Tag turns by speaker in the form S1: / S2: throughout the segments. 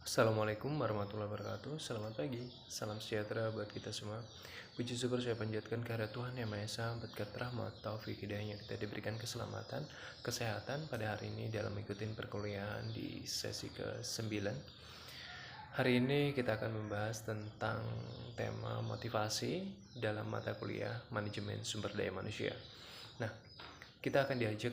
S1: Assalamualaikum warahmatullahi wabarakatuh. Selamat pagi, salam sejahtera buat kita semua. Puji syukur saya panjatkan kehadirat Tuhan Yang Maha Esa, berkat rahmat, taufik, hidayahnya kita diberikan keselamatan, kesehatan pada hari ini dalam mengikuti perkuliahan di sesi ke-9. Hari ini kita akan membahas tentang tema motivasi dalam mata kuliah manajemen sumber daya manusia. Nah, kita akan diajak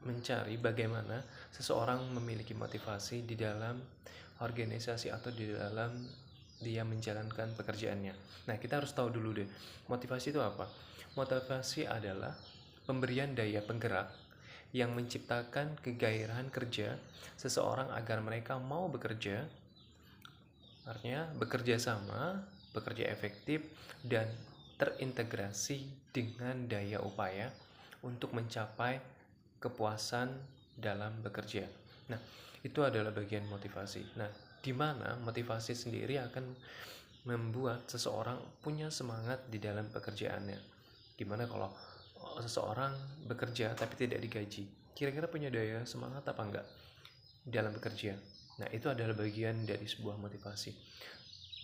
S1: mencari bagaimana seseorang memiliki motivasi di dalam organisasi atau di dalam dia menjalankan pekerjaannya. Nah, kita harus tahu dulu deh, motivasi itu apa? Motivasi adalah pemberian daya penggerak yang menciptakan kegairahan kerja seseorang agar mereka mau bekerja, artinya bekerja sama, bekerja efektif, dan terintegrasi dengan daya upaya untuk mencapai kepuasan dalam bekerja. Nah, itu adalah bagian motivasi. Nah, di mana motivasi sendiri akan membuat seseorang punya semangat di dalam pekerjaannya. Gimana kalau seseorang bekerja tapi tidak digaji? Kira-kira punya daya semangat apa enggak dalam bekerja? Nah, itu adalah bagian dari sebuah motivasi.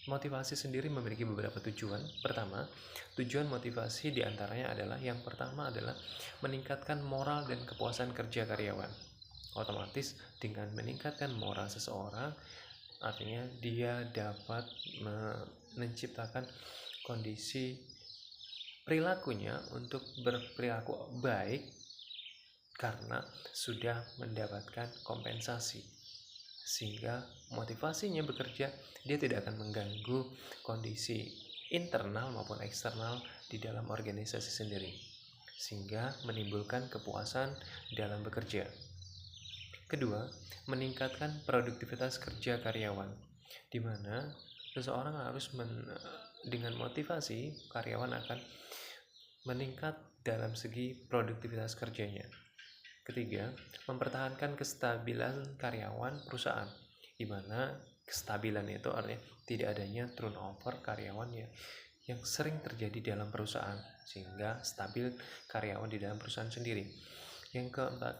S1: Motivasi sendiri memiliki beberapa tujuan. Pertama, tujuan motivasi diantaranya adalah yang pertama adalah meningkatkan moral dan kepuasan kerja karyawan. Otomatis dengan meningkatkan moral seseorang, artinya dia dapat menciptakan kondisi perilakunya untuk berperilaku baik karena sudah mendapatkan kompensasi, sehingga motivasinya bekerja, dia tidak akan mengganggu kondisi internal maupun eksternal di dalam organisasi sendiri, sehingga menimbulkan kepuasan dalam bekerja. Kedua, meningkatkan produktivitas kerja karyawan, di mana seseorang harus dengan motivasi karyawan akan meningkat dalam segi produktivitas kerjanya. Ketiga, mempertahankan kestabilan karyawan perusahaan, di mana kestabilan itu artinya tidak adanya turnover karyawan yang sering terjadi dalam perusahaan, sehingga stabil karyawan di dalam perusahaan sendiri. Yang keempat,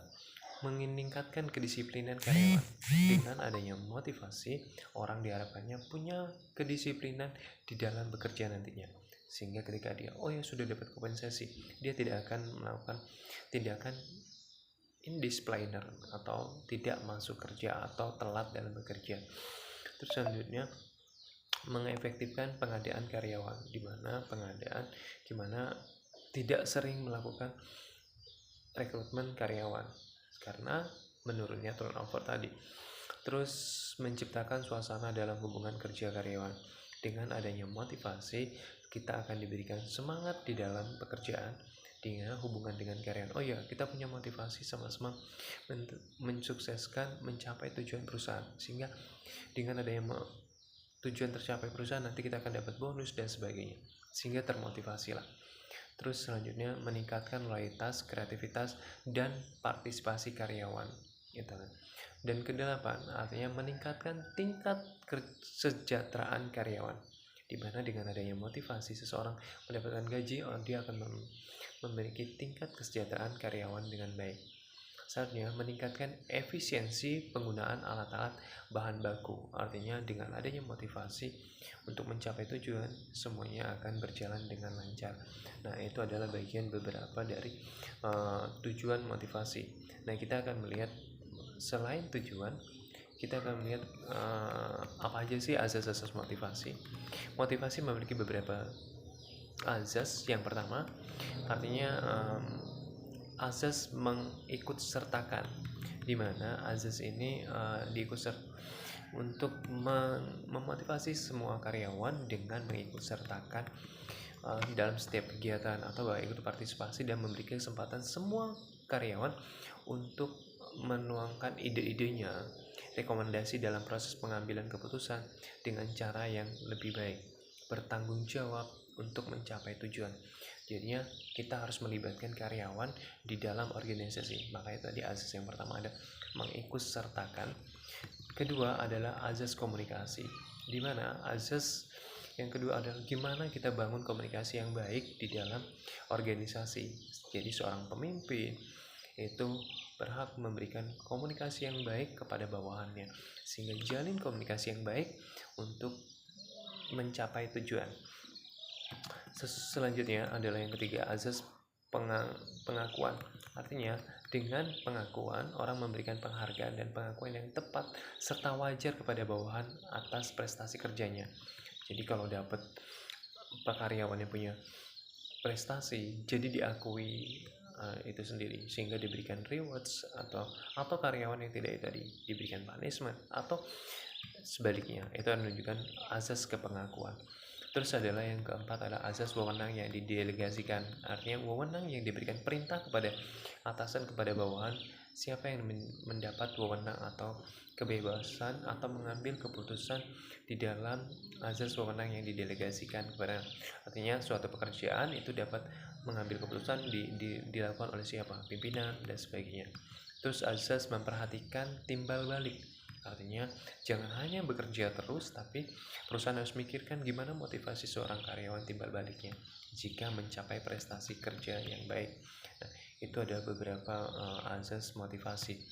S1: meningkatkan kedisiplinan karyawan. Dengan adanya motivasi, orang diharapkannya punya kedisiplinan di dalam bekerja nantinya, sehingga ketika dia sudah dapat kompensasi, dia tidak akan melakukan tindakan indiscipliner atau tidak masuk kerja atau telat dalam bekerja. Terus selanjutnya, mengefektifkan pengadaan karyawan, di mana pengadaan gimana tidak sering melakukan rekrutmen karyawan karena menurunnya turnover tadi. Terus menciptakan suasana dalam hubungan kerja karyawan. Dengan adanya motivasi, kita akan diberikan semangat di dalam pekerjaan dengan hubungan dengan karyawan. Kita punya motivasi sama-sama mensukseskan mencapai tujuan perusahaan, sehingga dengan adanya tujuan tercapai perusahaan, nanti kita akan dapat bonus dan sebagainya, sehingga termotivasi lah. Terus selanjutnya, meningkatkan loyalitas, kreativitas, dan partisipasi karyawan, gitu kan. Dan kedelapan, artinya meningkatkan tingkat kesejahteraan karyawan, di mana dengan adanya motivasi seseorang mendapatkan gaji, dia akan memiliki tingkat kesejahteraan karyawan dengan baik. Selanjutnya, meningkatkan efisiensi penggunaan alat-alat bahan baku, artinya dengan adanya motivasi untuk mencapai tujuan, semuanya akan berjalan dengan lancar. Nah, itu adalah bagian beberapa dari tujuan motivasi. Nah, kita akan melihat selain tujuan, kita akan melihat apa aja sih azas-azas motivasi. Motivasi memiliki beberapa azas. Yang pertama, artinya azas mengikut sertakan, di mana azas ini untuk memotivasi semua karyawan dengan mengikut sertakan dalam setiap kegiatan atau ikut partisipasi dan memberikan kesempatan semua karyawan untuk menuangkan ide-idenya, rekomendasi dalam proses pengambilan keputusan dengan cara yang lebih baik, bertanggung jawab untuk mencapai tujuan. Jadinya kita harus melibatkan karyawan di dalam organisasi. Makanya tadi azas yang pertama ada mengikut sertakan. Kedua adalah azas komunikasi, di mana azas yang kedua adalah gimana kita bangun komunikasi yang baik di dalam organisasi. Jadi seorang pemimpin itu berhak memberikan komunikasi yang baik kepada bawahannya, sehingga jalin komunikasi yang baik untuk mencapai tujuan. Selanjutnya adalah yang ketiga, azas pengakuan. Artinya dengan pengakuan orang memberikan penghargaan dan pengakuan yang tepat serta wajar kepada bawahan atas prestasi kerjanya. Jadi kalau dapat karyawan yang punya prestasi, jadi diakui itu sendiri, sehingga diberikan rewards, atau karyawan yang tidak tadi diberikan punishment, atau sebaliknya. Itu menunjukkan azas kepengakuan. Terus adalah yang keempat adalah azas wewenang yang didelegasikan. Artinya wewenang yang diberikan perintah kepada atasan kepada bawahan, siapa yang mendapat wewenang atau kebebasan atau mengambil keputusan di dalam azas wewenang yang didelegasikan kepada. Artinya suatu pekerjaan itu dapat mengambil keputusan dilakukan oleh siapa? Pimpinan dan sebagainya. Terus azas memperhatikan timbal balik. Artinya jangan hanya bekerja terus, tapi perusahaan harus mikirkan gimana motivasi seorang karyawan timbal baliknya jika mencapai prestasi kerja yang baik. Nah, itu ada beberapa azas motivasi.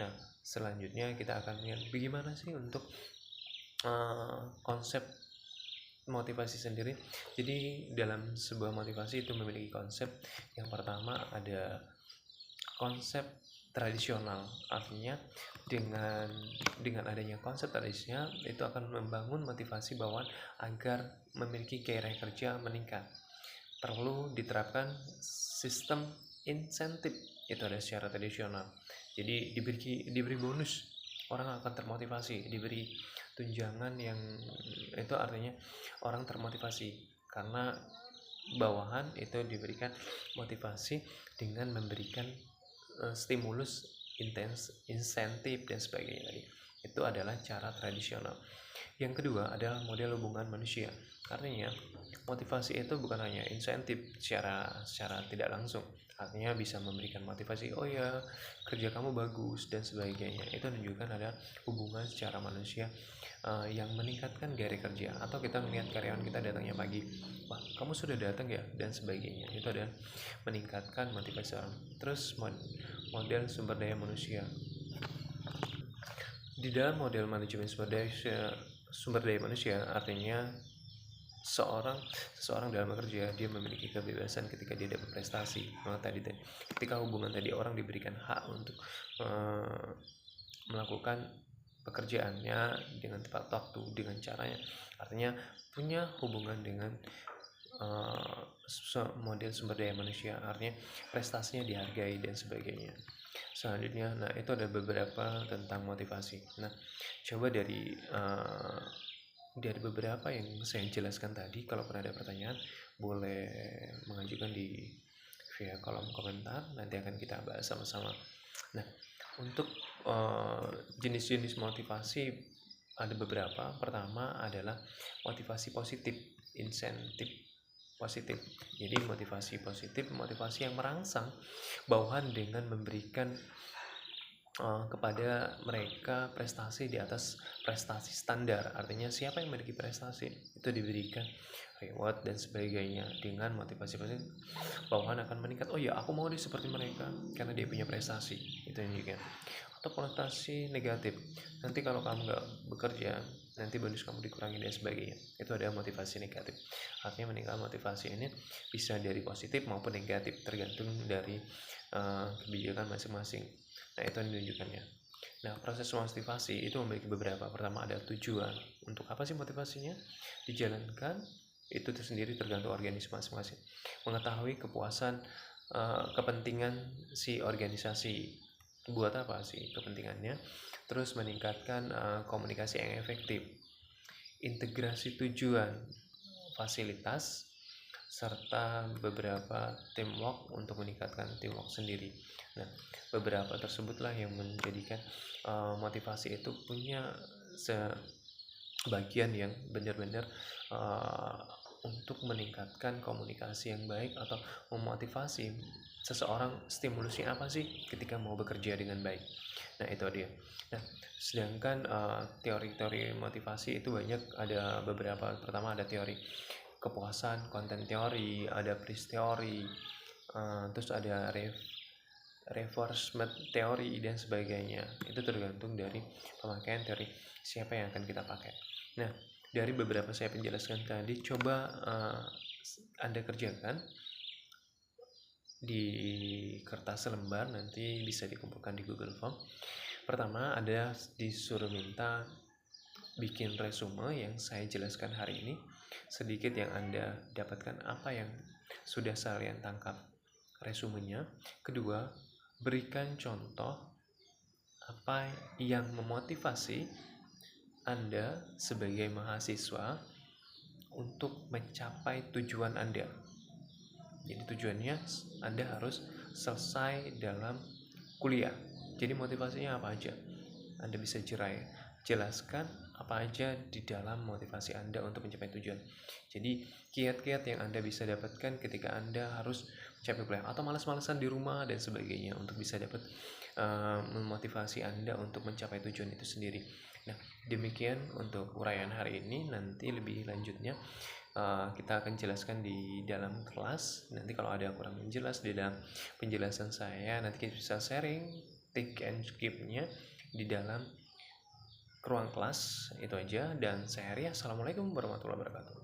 S1: Nah, selanjutnya kita akan lihat bagaimana sih untuk konsep motivasi sendiri. Jadi dalam sebuah motivasi itu memiliki konsep. Yang pertama ada konsep tradisional. Artinya dengan adanya konsep tradisional itu akan membangun motivasi bawahan agar memiliki gairah kerja meningkat. Perlu diterapkan sistem insentif, itu ada secara tradisional. Jadi diberi bonus, orang akan termotivasi. Diberi tunjangan yang itu artinya orang termotivasi, karena bawahan itu diberikan motivasi dengan memberikan stimulus, insentif dan sebagainya tadi. Itu adalah cara tradisional. Yang kedua adalah model hubungan manusia. Artinya motivasi itu bukan hanya insentif secara tidak langsung. Artinya bisa memberikan motivasi, oh ya kerja kamu bagus dan sebagainya. Itu menunjukkan ada hubungan secara manusia yang meningkatkan gairah kerja. Atau kita melihat karyawan kita datangnya pagi, wah kamu sudah datang ya, dan sebagainya. Itu adalah meningkatkan motivasi orang. Terus model sumber daya manusia. Di dalam model manajemen sumber daya manusia artinya seseorang dalam bekerja dia memiliki kebebasan ketika dia dapat prestasi. Ketika hubungan tadi orang diberikan hak untuk melakukan pekerjaannya dengan tepat waktu, dengan caranya. Artinya punya hubungan dengan model sumber daya manusia, artinya prestasinya dihargai dan sebagainya. Selanjutnya, nah itu ada beberapa tentang motivasi. Nah, coba dari beberapa yang saya jelaskan tadi, kalau pernah ada pertanyaan boleh mengajukan di via kolom komentar, nanti akan kita bahas sama-sama. Nah, untuk jenis-jenis motivasi ada beberapa. Pertama adalah motivasi positif, insentif positif. Jadi motivasi positif, motivasi yang merangsang bawahan dengan memberikan kepada mereka prestasi di atas prestasi standar. Artinya siapa yang memiliki prestasi itu diberikan reward dan sebagainya. Dengan motivasi positif, bawahan akan meningkat, oh ya aku mau seperti mereka karena dia punya prestasi. Itu yang juga. Atau konotasi negatif, nanti kalau kamu nggak bekerja nanti bonus kamu dikurangi dan sebagainya. Itu ada motivasi negatif. Artinya meningkat motivasi ini bisa dari positif maupun negatif, tergantung dari kebijakan masing-masing. Nah itu menunjukkannya. Nah proses motivasi itu memiliki beberapa. Pertama ada tujuan. Untuk apa sih motivasinya dijalankan, itu sendiri tergantung organisasi masing-masing. Mengetahui kepuasan kepentingan si organisasi, buat apa sih kepentingannya. Terus meningkatkan komunikasi yang efektif, integrasi tujuan, fasilitas, serta beberapa teamwork untuk meningkatkan teamwork sendiri. Nah, beberapa tersebutlah yang menjadikan motivasi itu punya sebagian yang benar-benar untuk meningkatkan komunikasi yang baik atau memotivasi seseorang. Stimulusnya apa sih ketika mau bekerja dengan baik? Nah itu dia. Nah sedangkan teori-teori motivasi itu banyak, ada beberapa. Pertama ada teori kepuasan, konten teori, ada Price teori, terus ada reinforcement teori dan sebagainya. Itu tergantung dari pemakaian teori siapa yang akan kita pakai. Nah, dari beberapa saya penjelaskan tadi, coba Anda kerjakan di kertas selembar, nanti bisa dikumpulkan di Google Form. Pertama, ada disuruh minta bikin resume yang saya jelaskan hari ini. Sedikit yang Anda dapatkan apa yang sudah kalian tangkap resumenya. Kedua, berikan contoh apa yang memotivasi Anda sebagai mahasiswa untuk mencapai tujuan Anda. Jadi tujuannya Anda harus selesai dalam kuliah. Jadi motivasinya apa aja? Anda bisa jelaskan apa aja di dalam motivasi Anda untuk mencapai tujuan. Jadi kiat-kiat yang Anda bisa dapatkan ketika Anda harus mencapai kuliah atau malas-malasan di rumah dan sebagainya untuk bisa dapat memotivasi Anda untuk mencapai tujuan itu sendiri. Nah, demikian untuk uraian hari ini. Nanti lebih lanjutnya kita akan jelaskan di dalam kelas. Nanti kalau ada kurang jelas di dalam penjelasan saya, nanti kita bisa sharing take and skip-nya di dalam ruang kelas. Itu aja, dan saya Ria. Assalamualaikum warahmatullahi wabarakatuh.